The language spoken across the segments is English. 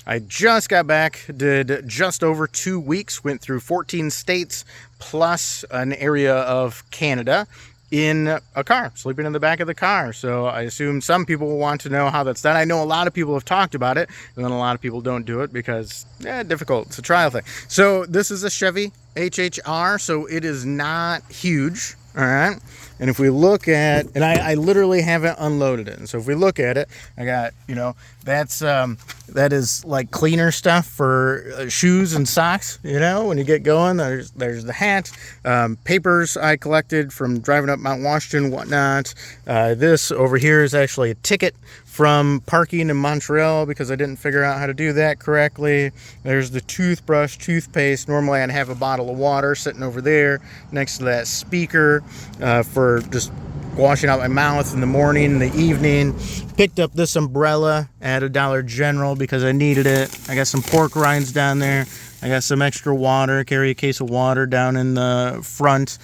I just got back, did just over 2 weeks, went through 14 states plus an area of Canada in a car, sleeping in the back of the car. So I assume some people will want to know how that's done. I know a lot of people have talked about it, and then a lot of people don't do it because difficult. It's a trial thing. So this is a Chevy HHR, so it is not huge. All right. And if we look at, and I literally haven't unloaded it. And so if we look at it, I got, that is like cleaner stuff for shoes and socks. When you get going, there's the hat, papers I collected from driving up Mount Washington, whatnot. This over here is actually a ticket from parking in Montreal because I didn't figure out how to do that correctly. There's the toothbrush, toothpaste. Normally I'd have a bottle of water sitting over there next to that speaker for just washing out my mouth in the morning, in the evening. Picked up this umbrella at a Dollar General because I needed it. I got some pork rinds down there. I got some extra water, carry a case of water down in the front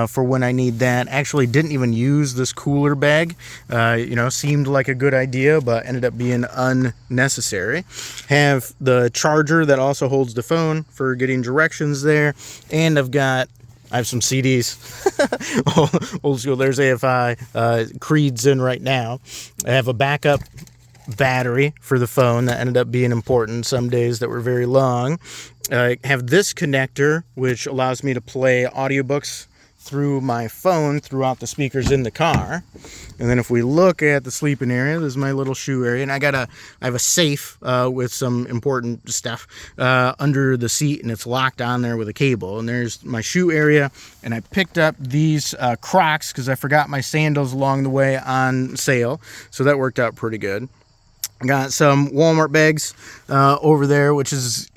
for when I need that. Actually didn't even use this cooler bag. Seemed like a good idea, but ended up being unnecessary. Have the charger that also holds the phone for getting directions there. And I have some CDs, old school. There's AFI, Creed's in right now. I have a backup battery for the phone that ended up being important some days that were very long. I have this connector, which allows me to play audiobooks through my phone throughout the speakers in the car. And then if we look at the sleeping area, this is my little shoe area, and I have a safe with some important stuff under the seat, and it's locked on there with a cable. And there's my shoe area, and I picked up these Crocs because I forgot my sandals along the way on sale, so that worked out pretty good. I got some Walmart bags over there, which is,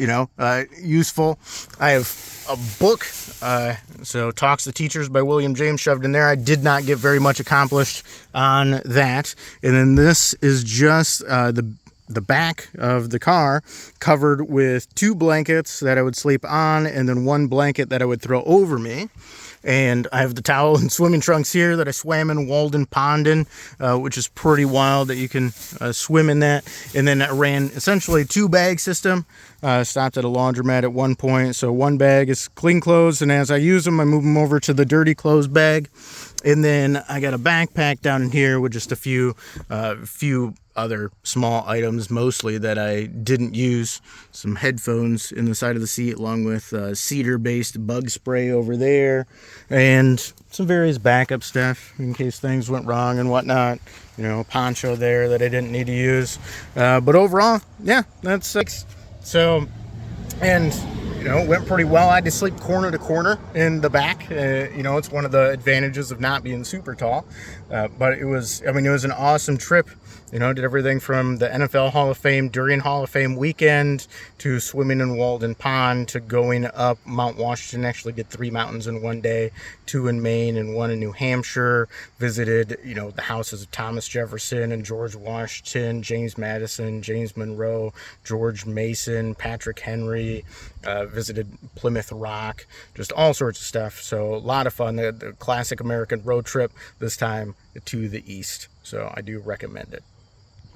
useful. I have a book, so Talks to Teachers by William James shoved in there. I did not get very much accomplished on that. And then this is just the back of the car covered with 2 blankets that I would sleep on and then 1 blanket that I would throw over me. And I have the towel and swimming trunks here that I swam in Walden Pond in, which is pretty wild that you can swim in that. And then I ran essentially 2-bag system. Stopped at a laundromat at one point. So 1 bag is clean clothes, and as I use them, I move them over to the dirty clothes bag. And then I got a backpack down in here with just a few other small items, mostly that I didn't use. Some headphones in the side of the seat, along with cedar-based bug spray over there, and some various backup stuff in case things went wrong and whatnot. Poncho there that I didn't need to use. But overall, yeah, that's 6. So, and it went pretty well. I had to sleep corner to corner in the back. It's one of the advantages of not being super tall. But it was an awesome trip. Did everything from the NFL Hall of Fame during Hall of Fame weekend to swimming in Walden Pond to going up Mount Washington. Actually did 3 mountains in one day, 2 in Maine and 1 in New Hampshire. Visited, the houses of Thomas Jefferson and George Washington, James Madison, James Monroe, George Mason, Patrick Henry. Visited Plymouth Rock, just all sorts of stuff. So a lot of fun. The classic American road trip, this time to the east. So I do recommend it.